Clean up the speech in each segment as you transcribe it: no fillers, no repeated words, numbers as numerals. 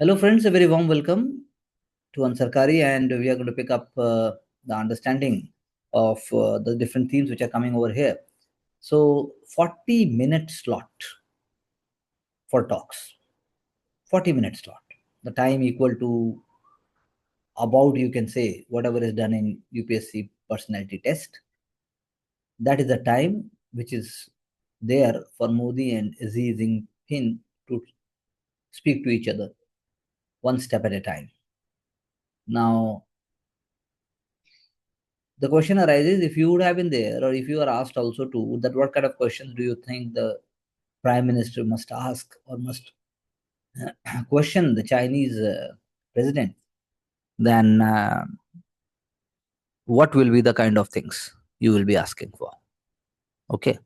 Hello friends, a very warm welcome to Ansarkari, and we are going to pick up the understanding of the different themes which are coming over here. So 40-minute slot for talks, 40-minute slot. The time equal to about, you can say, whatever is done in UPSC personality test. That is the time which is there for Modi and Xi Jinping to speak to each other one step at a time. Now, the question arises, if you would have been there, or if you are asked also to, that what kind of questions do you think the prime minister must ask or must question the Chinese president, then what will be the kind of things you will be asking for? Okay,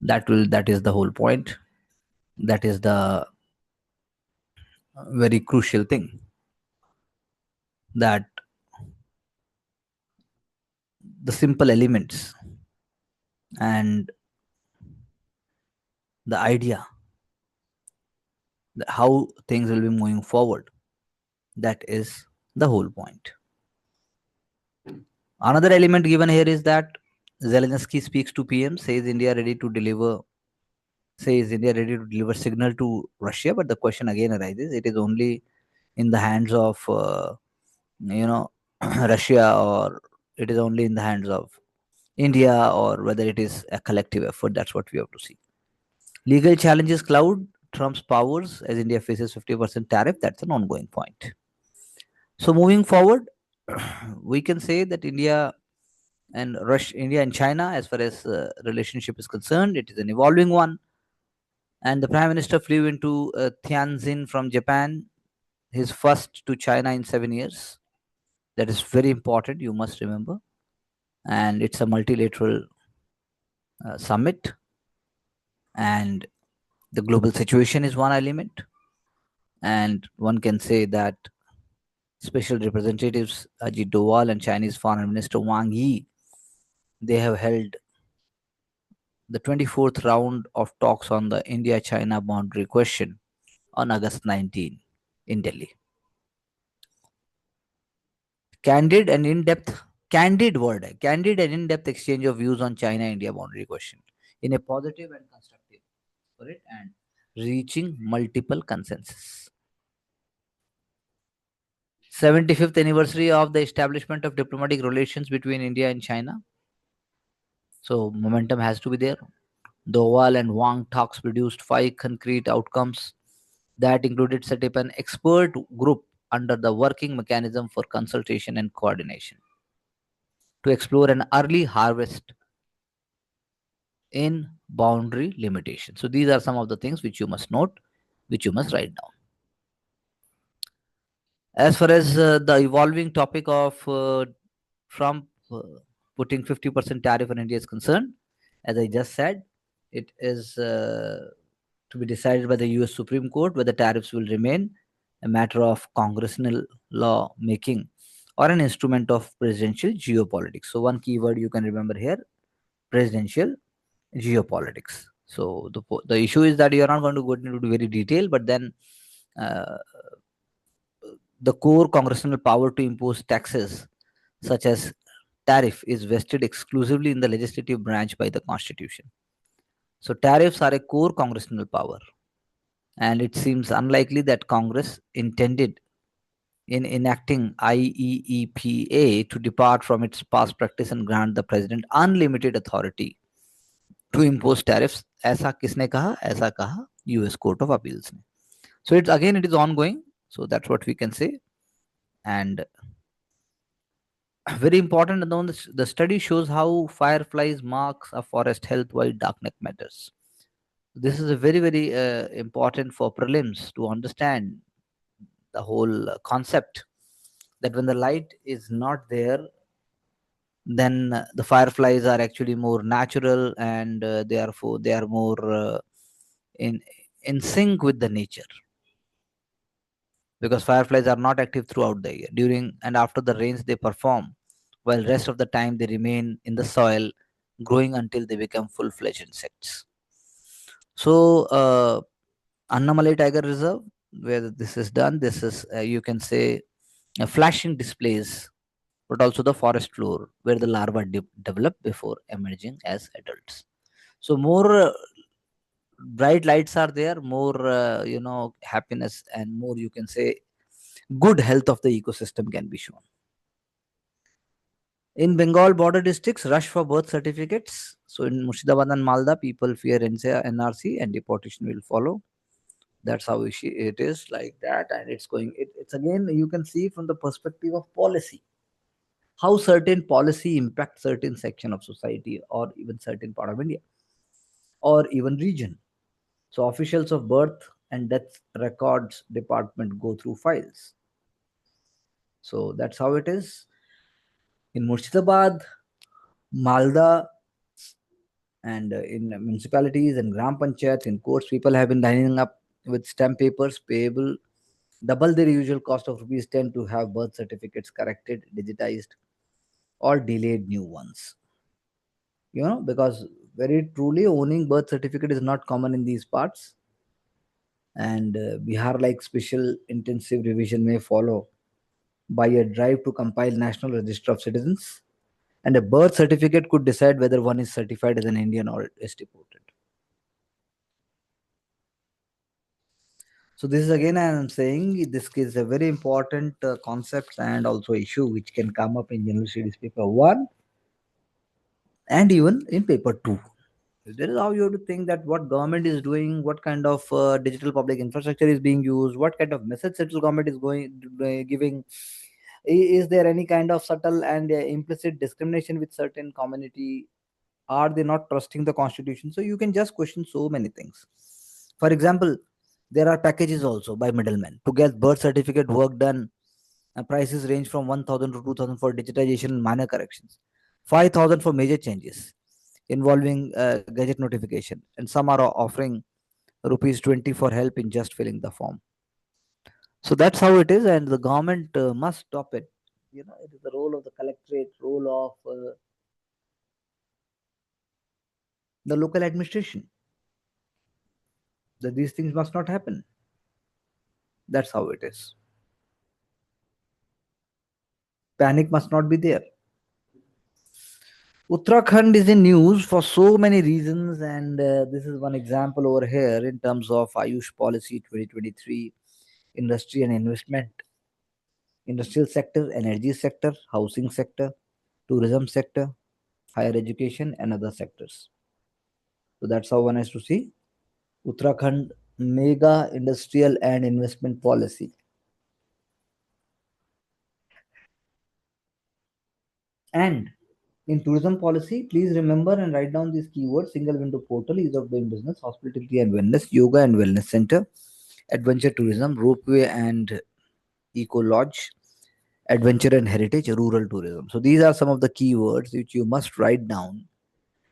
that is the whole point. That is the very crucial thing, that the simple elements and the idea that how things will be moving forward, that is the whole point. Another element given here is that Zelensky speaks to PM, says India ready to deliver signal to Russia, but the question again arises: it is only in the hands of Russia, or it is only in the hands of India, or whether it is a collective effort? That's what we have to see. Legal challenges cloud Trump's powers as India faces 50% tariff. That's an ongoing point. So moving forward, we can say that India and China, as far as relationship is concerned, it is an evolving one. And the Prime Minister flew into Tianjin from Japan, his first to China in 7 years. That is very important, you must remember. And it's a multilateral summit. And the global situation is one element. And one can say that Special Representatives Ajit Doval and Chinese Foreign Minister Wang Yi, they have held the 24th round of talks on the India-China boundary question on August 19 in Delhi. Candid and in-depth exchange of views on China-India boundary question in a positive and constructive spirit and reaching multiple consensus. 75th anniversary of the establishment of diplomatic relations between India and China. So momentum has to be there. Doval and Wang talks produced 5 concrete outcomes that included set up an expert group under the working mechanism for consultation and coordination to explore an early harvest in boundary limitation. So these are some of the things which you must note, which you must write down. As far as the evolving topic of Trump putting 50% tariff on India is concerned, as I just said, it is to be decided by the US Supreme Court whether tariffs will remain a matter of congressional law making or an instrument of presidential geopolitics. So one keyword you can remember here: presidential geopolitics. So the issue is that you are not going to go into very detail, but then the core congressional power to impose taxes such as tariff is vested exclusively in the legislative branch by the Constitution. So tariffs are a core congressional power, and it seems unlikely that Congress intended in enacting IEEPA to depart from its past practice and grant the president unlimited authority to impose tariffs. ऐसा किसने कहा? ऐसा कहा US Court of Appeals ने. So it is ongoing. So that's what we can say. And very important, the study shows how fireflies marks a forest health while darknet matters. This is a very important for prelims to understand the whole concept, that when the light is not there, then the fireflies are actually more natural, and therefore they are more in sync with the nature, because fireflies are not active throughout the year. During and after the rains they perform, while rest of the time they remain in the soil, growing until they become full-fledged insects. So Annamalai Tiger Reserve, where this is done. This is, you can say, flashing displays, but also the forest floor where the larvae develop before emerging as adults. So more bright lights are there, more happiness, and more, you can say, good health of the ecosystem can be shown. In Bengal border districts, rush for birth certificates. So in Murshidabad and Malda, people fear NRC and deportation will follow. That's how it is like that, and it's going. It's again, you can see from the perspective of policy how certain policy impacts certain section of society or even certain part of India or even region. So officials of birth and death records department go through files. So that's how it is in Murshidabad, Malda, and in municipalities and gram panchayats, in courts, people have been lining up with stamp papers payable double their usual cost of rupees 10 to have birth certificates corrected, digitized, or delayed new ones. Because very truly owning birth certificate is not common in these parts, and Bihar like special intensive revision may follow by a drive to compile National Register of Citizens, and a birth certificate could decide whether one is certified as an Indian or is deported. So this is again I am saying this is a very important concept and also issue which can come up in General Studies paper 1 and even in paper 2. That is how you have to think that what government is doing, what kind of digital public infrastructure is being used, what kind of message central government is giving. Is there any kind of subtle and implicit discrimination with certain community? Are they not trusting the constitution? So you can just question so many things. For example, there are packages also by middlemen to get birth certificate work done. Prices range from 1000 to 2000 for digitization and minor corrections, 5000 for major changes involving gadget notification, and some are offering rupees 20 for help in just filling the form. So that's how it is, and the government must stop it. It is the role of the collectorate, role of the local administration, that these things must not happen. That's how it is. Panic must not be there. Uttarakhand is in news for so many reasons, and this is one example over here in terms of Ayush Policy 2023, industry and investment, industrial sector, energy sector, housing sector, tourism sector, higher education, and other sectors. So that's how one has to see Uttarakhand mega industrial and investment policy. And in tourism policy, please remember and write down these keywords: single window portal, ease of doing business, hospitality and wellness, yoga and wellness center, adventure tourism, ropeway and eco lodge, adventure and heritage, rural tourism. So these are some of the keywords which you must write down.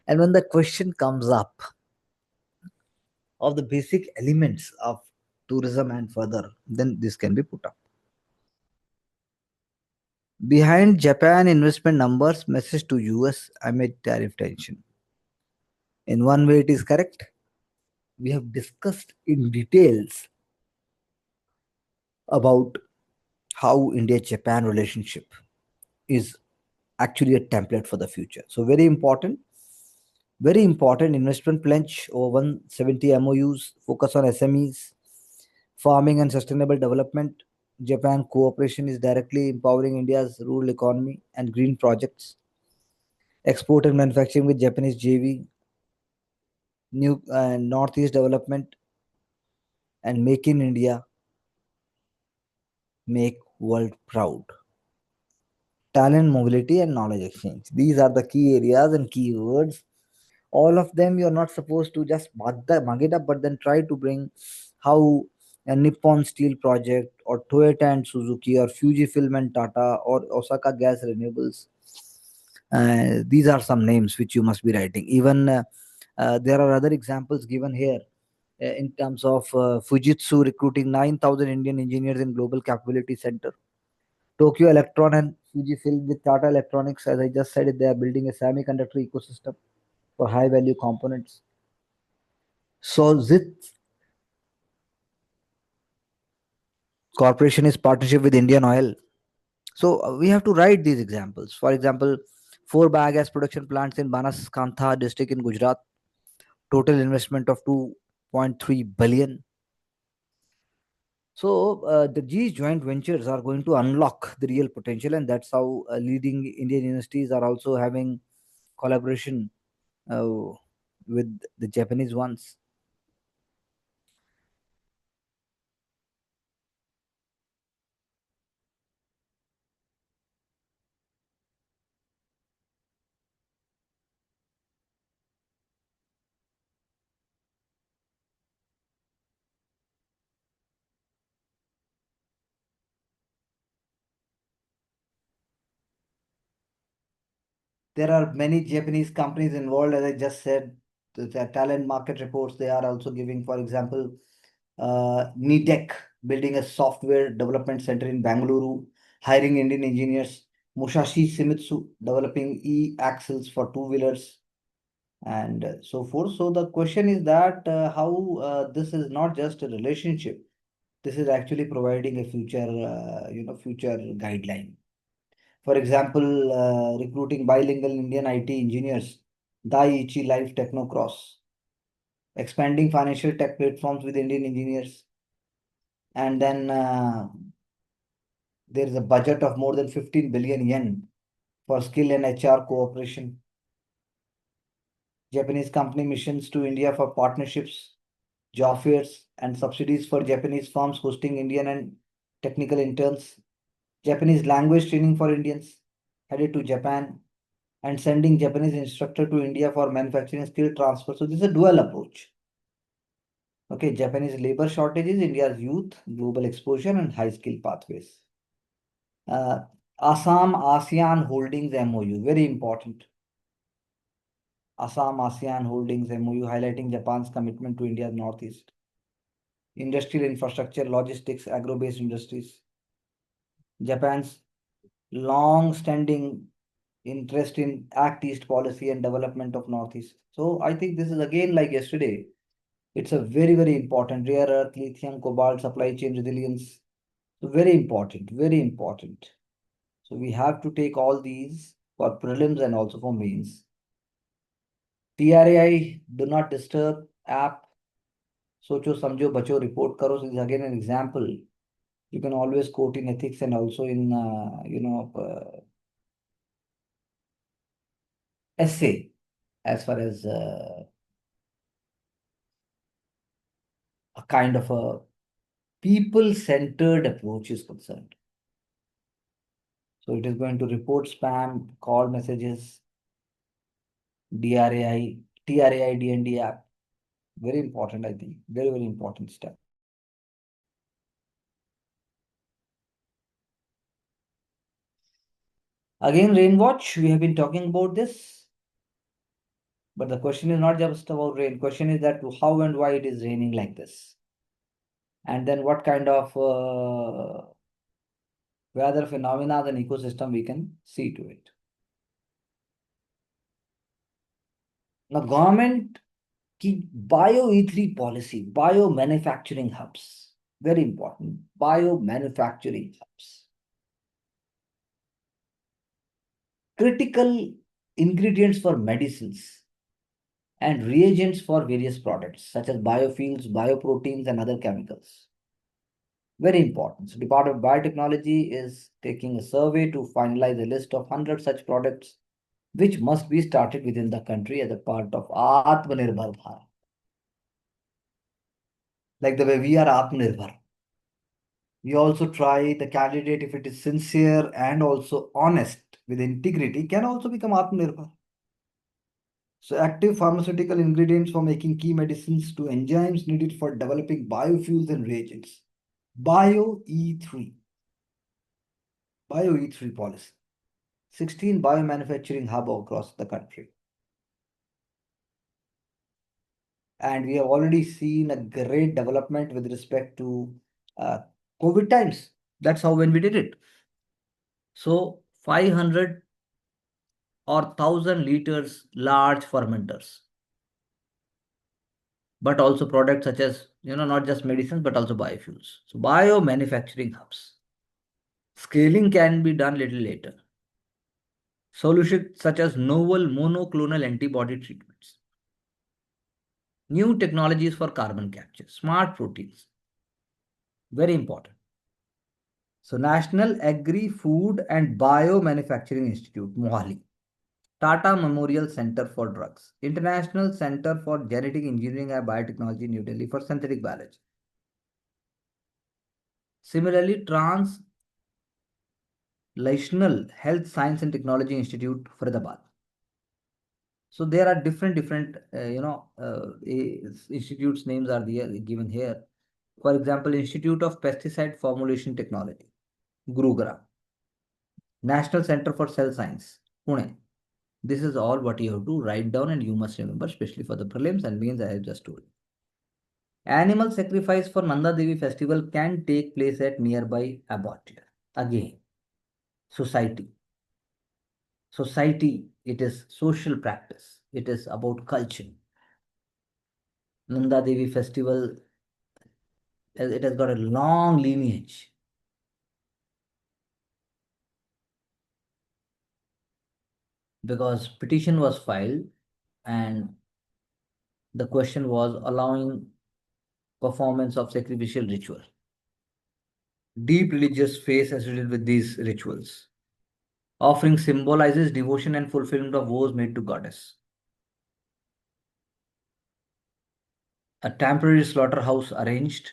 And when the question comes up of the basic elements of tourism and further, then this can be put up. Behind Japan investment numbers, message to US amid tariff tension. In one way, it is correct. We have discussed in details about how India-Japan relationship is actually a template for the future. So very important investment pledge over 170 MOUs, focus on SMEs, farming and sustainable development. Japan cooperation is directly empowering India's rural economy and green projects. Export and manufacturing with Japanese JV, new Northeast development, and make in India, make world proud. Talent mobility and knowledge exchange. These are the key areas and keywords. All of them you're not supposed to just mug it up, but then try to bring how a Nippon Steel project or Toyota and Suzuki or Fujifilm and Tata or Osaka Gas Renewables. These are some names which you must be writing. Even there are other examples given here in terms of Fujitsu recruiting 9,000 Indian engineers in Global Capability Center. Tokyo Electron and Fujifilm with Tata Electronics, as I just said, they are building a semiconductor ecosystem for high value components. So ZIT Corporation is partnership with Indian Oil. So we have to write these examples. For example, four biogas production plants in Banaskantha district in Gujarat, total investment of 2.3 billion. So these joint ventures are going to unlock the real potential, and that's how leading Indian universities are also having collaboration uh, with the Japanese ones. There are many Japanese companies involved, as I just said. The talent market reports they are also giving. For example, Nidec building a software development center in Bangalore, hiring Indian engineers. Musashi Shimizu developing e-axles for two-wheelers and so forth. So the question is that how this is not just a relationship. This is actually providing a future guideline. For example, recruiting bilingual Indian IT engineers, Daiichi Life Technocross, expanding financial tech platforms with Indian engineers, and then there is a budget of more than 15 billion yen for skill and HR cooperation. Japanese company missions to India for partnerships, job fairs, and subsidies for Japanese firms hosting Indian and technical interns. Japanese language training for Indians headed to Japan and sending Japanese instructor to India for manufacturing skill transfer. So this is a dual approach. Okay, Japanese labor shortages, India's youth, global exposure, and high skill pathways. Uh, Assam ASEAN Holdings MOU, very important. Assam ASEAN Holdings MOU highlighting Japan's commitment to India's Northeast. Industrial infrastructure, logistics, agro-based industries. Japan's long-standing interest in Act East policy and development of Northeast. So I think this is again like yesterday. It's a very, very important rare earth, lithium, cobalt, supply chain resilience. So very important, very important. So we have to take all these for prelims and also for mains. TRAI, do not disturb app. Socho, samjho, bacho, report karo. So this is again an example. You can always quote in ethics and also in, essay as far as a kind of a people-centered approach is concerned. So it is going to report spam, call messages, DRAI, TRAI, DND app. Very important, I think. Very, very important step. Again, rain watch. We have been talking about this. But the question is not just about rain. Question is that how and why it is raining like this. And then what kind of weather phenomena and ecosystem we can see to it. Now, government की bio E3 policy, bio manufacturing hubs, very important, bio manufacturing hubs. Critical ingredients for medicines and reagents for various products such as biofuels, bioproteins, and other chemicals. Very important. So, Department of Biotechnology is taking a survey to finalize a list of 100 such products which must be started within the country as a part of Atmanirbhar Bharat. Like the way we are Atmanirbhar. We also try the candidate if it is sincere and also honest with integrity can also become Atmanirbhar. So active pharmaceutical ingredients for making key medicines to enzymes needed for developing biofuels and reagents. Bio E3. Bio E3 policy. 16 biomanufacturing hub across the country. And we have already seen a great development with respect to COVID times. That's how when we did it. So 500 or 1,000 liters large fermenters. but also products such as, not just medicines, but also biofuels. So biomanufacturing hubs. Scaling can be done little later. Solutions such as novel monoclonal antibody treatments. New technologies for carbon capture. Smart proteins. Very important. So National Agri-Food and Biomanufacturing Institute, Mohali. Tata Memorial Center for Drugs. International Center for Genetic Engineering and Biotechnology, New Delhi for synthetic biology. Similarly, Translational Health Science and Technology Institute, Faridabad. So there are different institutes names are there given here. For example, Institute of Pesticide Formulation Technology, Gurugram. National Center for Cell Science, Pune. This is all what you have to write down and you must remember, especially for the prelims and mains I have just told you. Animal sacrifice for Nanda Devi festival can take place at nearby abattoir. Again, society. Society, it is social practice. It is about culture. Nanda Devi festival, it has got a long lineage. Because petition was filed and the question was allowing performance of sacrificial ritual. Deep religious faith associated with these rituals. Offering symbolizes devotion and fulfillment of vows made to goddess. A temporary slaughterhouse arranged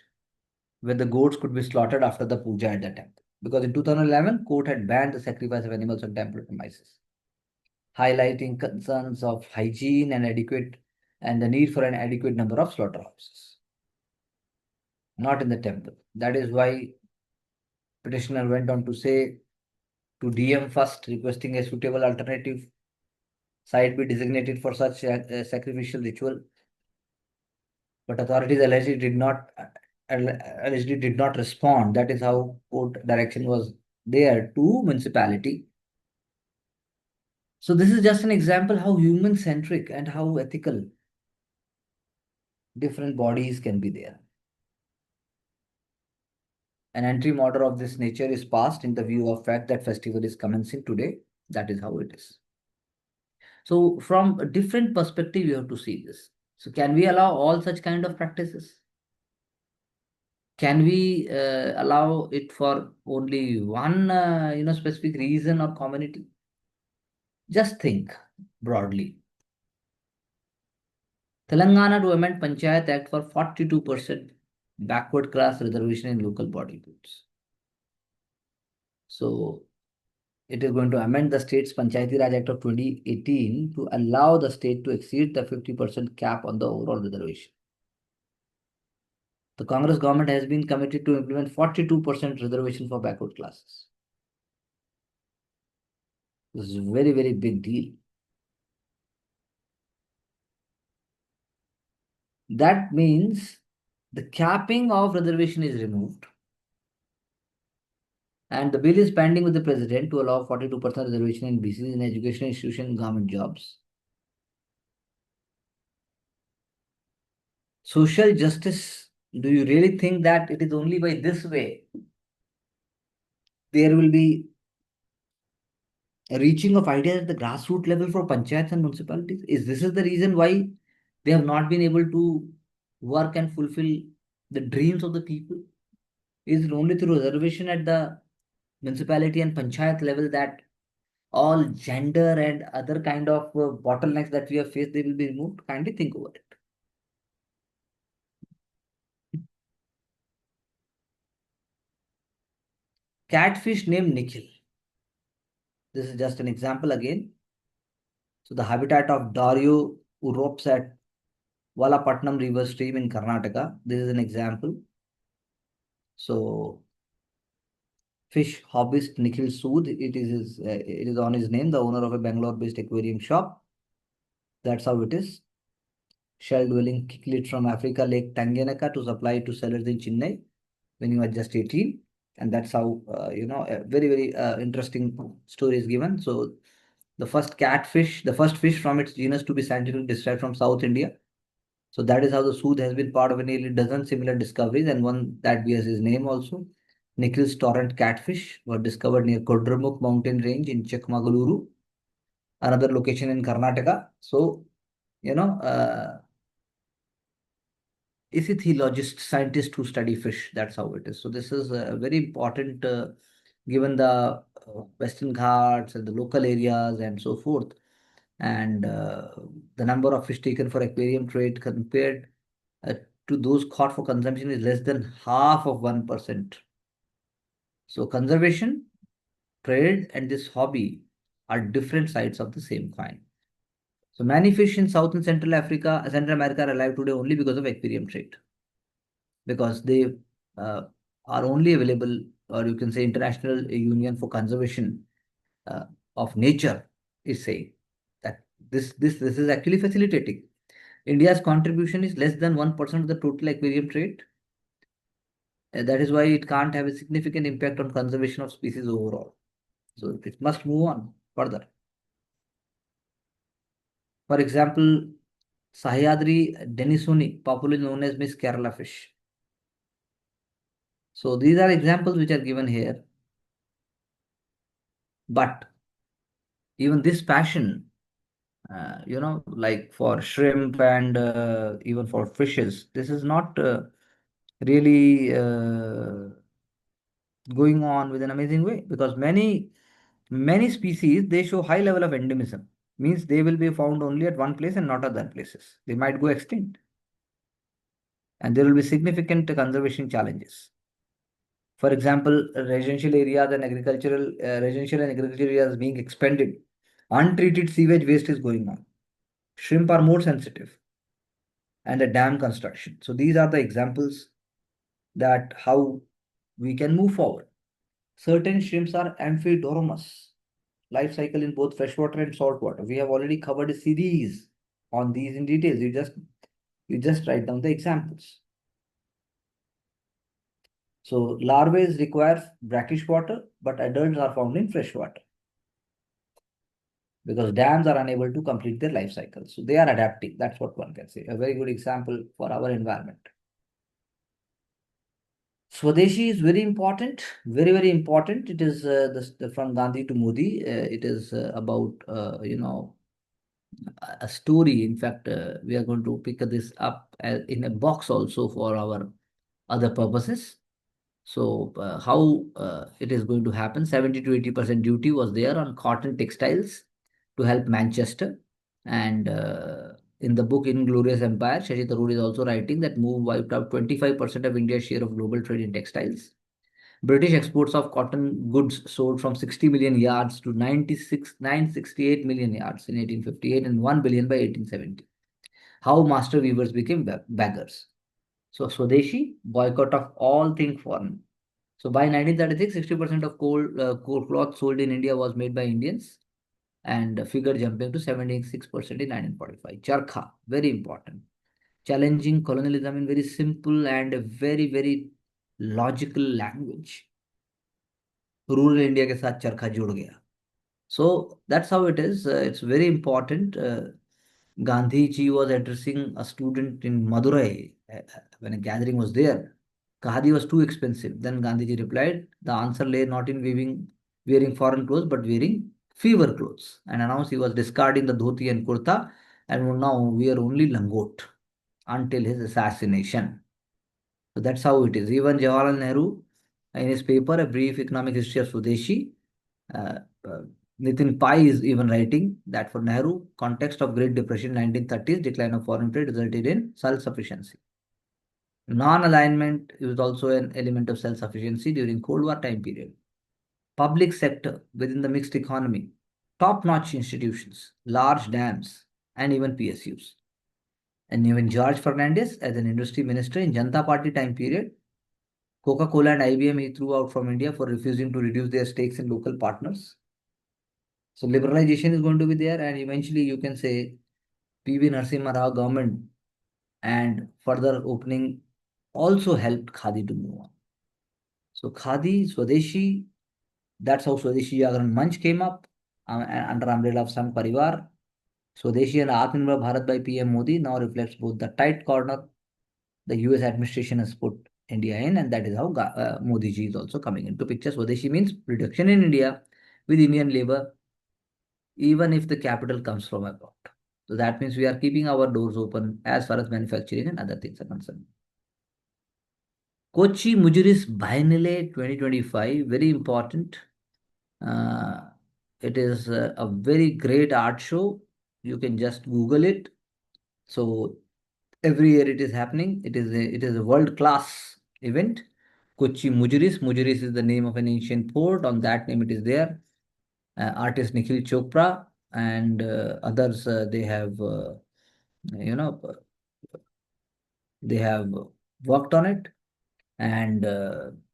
where the goats could be slaughtered after the puja at the temple. Because in 2011, court had banned the sacrifice of animals on temple premises, highlighting concerns of hygiene and the need for an adequate number of slaughterhouses. Not in the temple. That is why petitioner went on to say to DM first, requesting a suitable alternative site be designated for such a sacrificial ritual. But authorities allegedly did not respond. That is how court direction was there to municipality. So this is just an example how human centric and how ethical different bodies can be there. An entry order of this nature is passed in the view of fact that festival is commencing today. That is how it is. So from a different perspective, you have to see this. So can we allow all such kind of practices? Can we allow it for only one specific reason or community? Just think broadly. Telangana to amend Panchayat Act for 42% backward class reservation in local body groups. So it is going to amend the state's Panchayati Raj Act of 2018 to allow the state to exceed the 50% cap on the overall reservation. The Congress government has been committed to implement 42% reservation for backward classes. This is a very, very big deal. That means the capping of reservation is removed. And the bill is pending with the president to allow 42% reservation in BCs in education institution and government jobs. Social justice, do you really think that it is only by this way there will be a reaching of ideas at the grassroots level for panchayats and municipalities? Is this is the reason why they have not been able to work and fulfill the dreams of the people? Is it only through reservation at the municipality and panchayat level that all gender and other kind of bottlenecks that we have faced, they will be removed? Kindly think over it. Catfish named Nikhil. This is just an example again. So the habitat of Dario urops at Valapatnam river stream in Karnataka. This is an example. So fish hobbyist Nikhil Sood, it is on his name, the owner of a Bangalore-based aquarium shop. That's how it is. Shell-dwelling cichlid from Africa, Lake Tanganyika, to supply to sellers in Chennai when he was just 18. And that's how, a very, very interesting story is given. So the first fish from its genus to be scientifically described from South India. So that is how the Sood has been part of nearly dozen similar discoveries, and one that bears his name also. Nichols torrent catfish were discovered near Kodramukh mountain range in Chikmagaluru, another location in Karnataka. So, you know, ichthyologist, scientists who study fish, that's how it is. So this is very important given the Western Ghats and the local areas and so forth. And the number of fish taken for aquarium trade compared uh, to those caught for consumption is less than half of 1%. So conservation, trade, and this hobby are different sides of the same coin. So many fish in South and Central Africa, Central America are alive today only because of aquarium trade, because they uh, are only available, or you can say International Union for Conservation uh, of Nature is saying that this is actually facilitating. India's contribution is less than 1% of the total aquarium trade. That is why it can't have a significant impact on conservation of species overall. So it must move on further. For example, Sahyadri denisoni, popularly known as Miss Kerala fish. So these are examples which are given here. But even this passion, like for shrimp and even for fishes, this is not really going on with an amazing way, because many species, they show high level of endemism, means they will be found only at one place and not other places. They might go extinct, and there will be significant conservation challenges. For example, residential and agricultural areas being expanded. Untreated sewage waste is going on. Shrimp are more sensitive, and the dam construction. So these are the examples that how we can move forward. Certain shrimps are amphidoramous, life cycle in both freshwater and saltwater. We have already covered a series on these in details. You just write down the examples. So larvae require brackish water, but adults are found in freshwater because dams are unable to complete their life cycle. So they are adapting. That's what one can say. A very good example for our environment. Swadeshi is very important, very, very important. It is from Gandhi to Modi. It is about, a story. In fact, we are going to pick this up in a box also for our other purposes. So, how it is going to happen? 70 to 80% duty was there on cotton textiles to help Manchester. And in the book Inglorious Empire, Shashi Tharoor is also writing that move wiped out 25% of India's share of global trade in textiles. British exports of cotton goods sold from 60 million yards to 968 million yards in 1858 and 1 billion by 1870. How master weavers became beggars. So Swadeshi, boycott of all things foreign. So by 1936, 60% of coal cloth sold in India was made by Indians, and figure jumping to 76% in 1945. Charkha, very important. Challenging colonialism in very simple and a very, very logical language. Rural India के साथ चरखा जुड़ गया. So that's how it is. It's very important. Gandhi ji was addressing a student in Madurai when a gathering was there. Khadi was too expensive. Then Gandhi ji replied, the answer lay not in wearing foreign clothes, but wearing fever clothes, and announced he was discarding the dhoti and kurta and would now wear only langot until his assassination. So that's how it is. Even Jawaharlal Nehru, in his paper, A Brief Economic History of Swadeshi, uh, uh, Nitin Pai is even writing that for Nehru, context of Great Depression 1930s, decline of foreign trade resulted in self-sufficiency. Non-alignment is also an element of self-sufficiency during Cold War time period. Public sector within the mixed economy, top-notch institutions, large dams, and even PSUs. And even George Fernandez, as an industry minister in Janata Party time period, Coca-Cola and IBM he threw out from India for refusing to reduce their stakes in local partners. So liberalization is going to be there, and eventually you can say PV Narasimha Rao government and further opening also helped Khadi to move on. So Khadi, Swadeshi, that's how Swadeshi Jagran Manch came up under umbrella of Sangh Parivar. Swadeshi and Atmanirbhar Bharat by PM Modi now reflects both the tight corner the US administration has put India in, and that is how Modi ji is also coming into picture. Swadeshi means reduction in India with Indian labor, even if the capital comes from abroad. So that means we are keeping our doors open as far as manufacturing and other things are concerned. Kochi Mujiris Biennale 2025, very important. Uh, it is a very great art show. You can just Google it. So every year it is happening. It is a world class event. Kochi Mujiris. Mujiris is the name of an ancient port. On that name, it is there. Artist Nikhil Chopra and others. You know, they have worked on it, and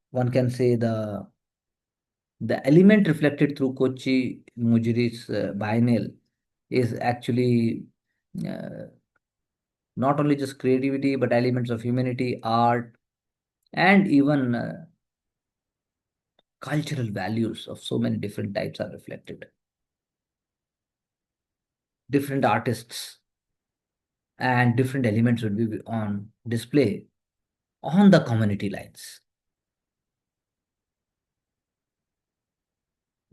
one can say the element reflected through Kochi Mujiris biennial is actually uh, not only just creativity but elements of humanity, art, and even cultural values of so many different types are reflected. Different artists and different elements would be on display on the community lines.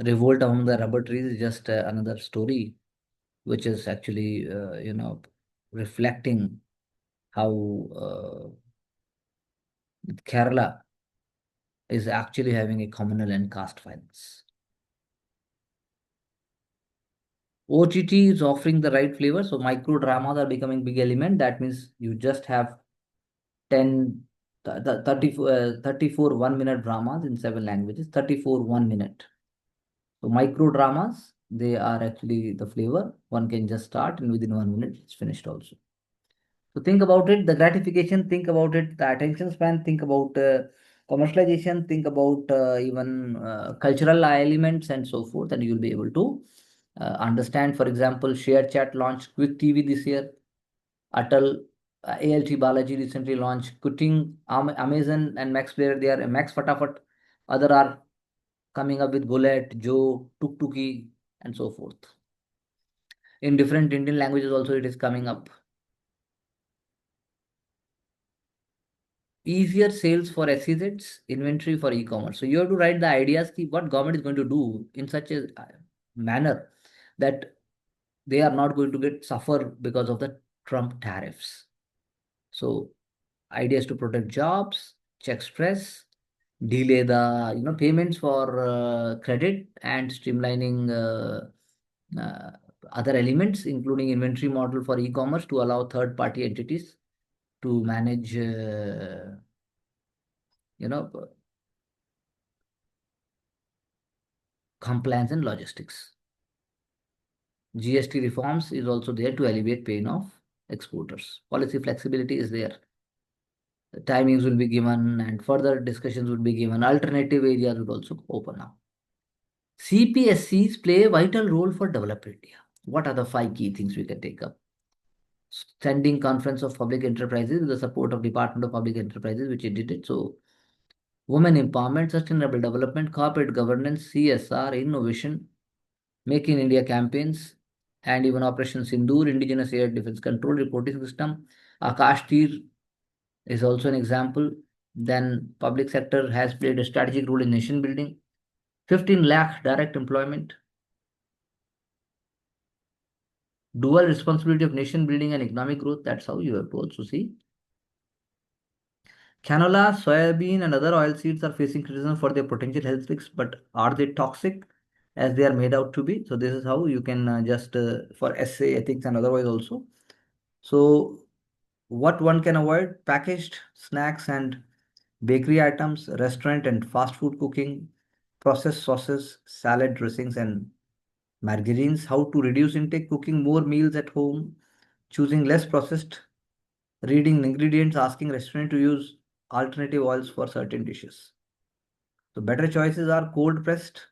Revolt among the rubber trees is just another story, which is actually, reflecting how Kerala is actually having a communal and caste violence. OTT is offering the right flavor, so micro dramas are becoming big element. That means you just have 10, 34 1 minute dramas in 7 languages, 34 1 minute. So micro dramas, they are actually the flavor. One can just start and within 1 minute it's finished also. So think about it, the gratification, think about it, the attention span, think about commercialization, think about even cultural elements and so forth, and you'll be able to understand. For example, Share Chat launched Quick TV this year. Atal ALT Balaji recently launched Cutting. Amazon and Max Player, they are Max Fatafat. Other are coming up with Bullet, Joe, Tuk Tuki, and so forth. In different Indian languages also it is coming up. Easier sales for SEZs, inventory for e-commerce. So you have to write the ideas, what government is going to do in such a manner that they are not going to get suffer because of the Trump tariffs. So ideas to protect jobs, check stress, delay the payments for credit, and streamlining other elements, including inventory model for e-commerce to allow third-party entities to manage you know compliance and logistics. GST reforms is also there to alleviate pain of exporters. Policy flexibility is there. The timings will be given and further discussions would be given. Alternative areas would also open up. CPSCs play a vital role for developing India. What are the 5 key things we can take up? Standing Conference of Public Enterprises with the support of Department of Public Enterprises, which it did it. So, women empowerment, sustainable development, corporate governance, CSR, innovation, Make in India campaigns, and even Operation Sindoor, Indigenous Air Defense Control Reporting System. Akash Tir is also an example. Then public sector has played a strategic role in nation building. 15 lakh direct employment. Dual responsibility of nation building and economic growth. That's how you have to also see. Canola, soybean, and other oil seeds are facing criticism for their potential health risks, but are they toxic as they are made out to be? So this is how you can just for essay ethics and otherwise also. So what one can avoid: packaged snacks and bakery items, restaurant and fast food cooking, processed sauces, salad dressings, and margarines. How to reduce intake: cooking more meals at home, choosing less processed, reading ingredients, asking restaurant to use alternative oils for certain dishes. So better choices are cold pressed,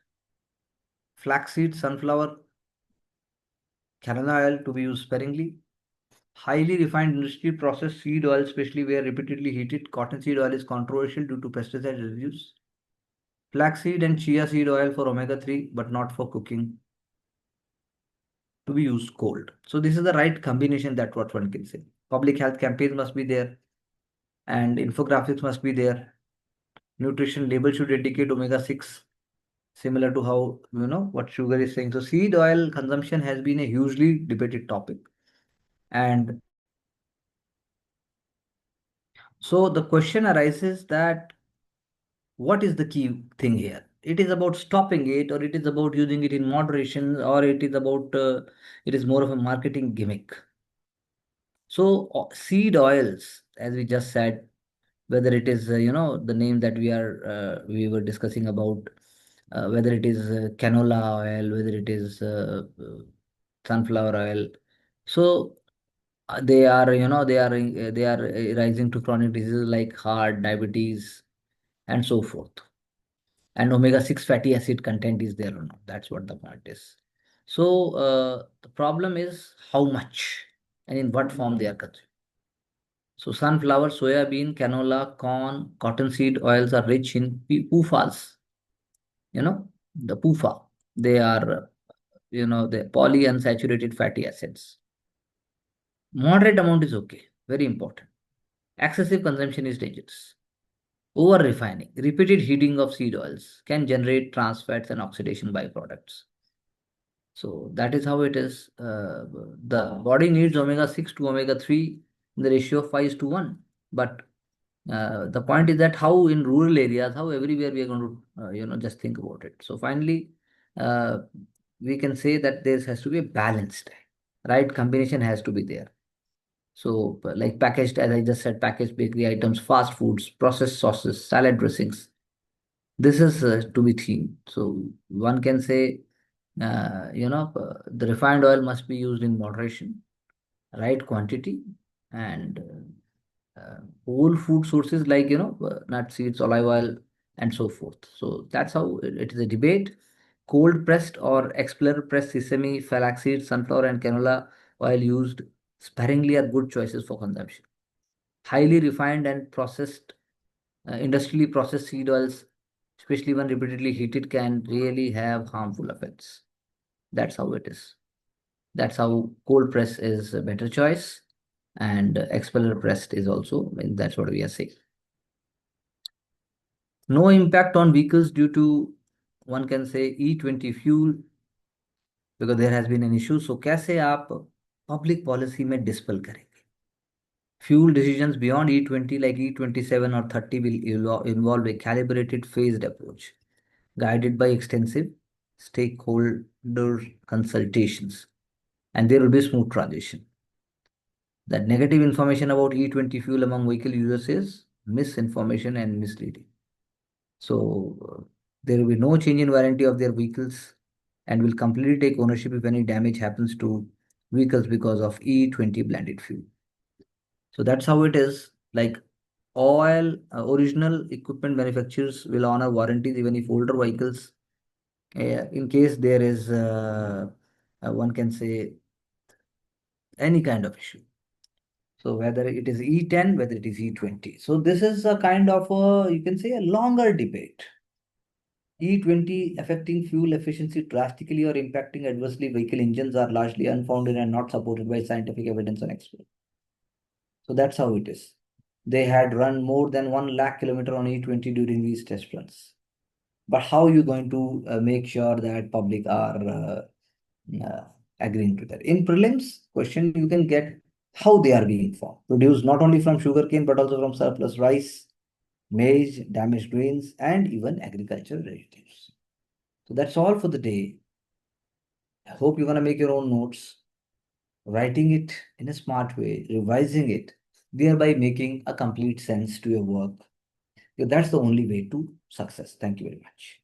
flaxseed, sunflower, canola oil to be used sparingly. Highly refined industry processed seed oil, especially where repeatedly heated. Cottonseed oil is controversial due to pesticide residues. Flaxseed and chia seed oil for omega 3, but not for cooking. to be used cold. So this is the right combination, that what one can say. Public health campaigns must be there, and infographics must be there. Nutrition label should indicate omega-6, similar to how what sugar is saying. So seed oil consumption has been a hugely debated topic. And so the question arises that what is the key thing here? It is about stopping it, or it is about using it in moderation, or it is about it is more of a marketing gimmick. So seed oils, as we just said, whether it is the name that we were discussing about, whether it is canola oil, whether it is sunflower oil. So they are rising to chronic diseases like heart, diabetes, and so forth. And omega-6 fatty acid content is there or not. That's what the point is. So the problem is how much and in what form they are consumed. So sunflower, soybean, canola, corn, cottonseed oils are rich in PUFAs. The PUFA. They are, the polyunsaturated fatty acids. Moderate amount is okay. Very important. Excessive consumption is dangerous. Over refining, repeated heating of seed oils can generate trans fats and oxidation byproducts. So that is how it is. The body needs omega-6 to omega-3 in the ratio of 5 to 1. But the point is that how in rural areas, how everywhere we are going to, just think about it. So finally, uh, we can say that there has to be a balanced, right? Combination has to be there. So, like packaged, as I just said, packaged bakery items, fast foods, processed sauces, salad dressings. This is to be themed. So, one can say, the refined oil must be used in moderation, right quantity, and whole food sources like, nut seeds, olive oil, and so forth. So, that's how it is a debate. Cold pressed or expeller pressed sesame, flaxseed, sunflower, and canola oil used sparingly are good choices for consumption. Highly refined and processed, industrially processed seed oils, especially when repeatedly heated, can really have harmful effects. That's how it is. That's how cold press is a better choice, and expeller pressed is also, I mean, that's what we are saying. No impact on vehicles due to, one can say, E20 fuel, because there has been an issue. So कैसे आप public policy में dispel करेंगे? Fuel decisions beyond E20 like E27 or 30 will involve a calibrated phased approach, guided by extensive stakeholder consultations, and there will be smooth transition. That negative information about E20 fuel among vehicle users is misinformation and misleading. So there will be no change in warranty of their vehicles, and will completely take ownership if any damage happens to vehicles because of E20 blended fuel. So that's how it is. Like all original equipment manufacturers will honor warranties even if older vehicles, in case there is, one can say, any kind of issue. So whether it is E10, whether it is E20. So this is a kind of a, you can say, a longer debate. E20 affecting fuel efficiency drastically or impacting adversely vehicle engines are largely unfounded and not supported by scientific evidence and experts. So that's how it is. They had run more than 1 lakh kilometer on E20 during these test runs. But how are you going to make sure that public are agreeing to that? In prelims question, you can get how they are being formed. Produced not only from sugarcane, but also from surplus rice, maize, damaged grains, and even agricultural relatives. So that's all for the day. I hope you're going to make your own notes, writing it in a smart way, revising it, thereby making a complete sense to your work. That's the only way to success. Thank you very much.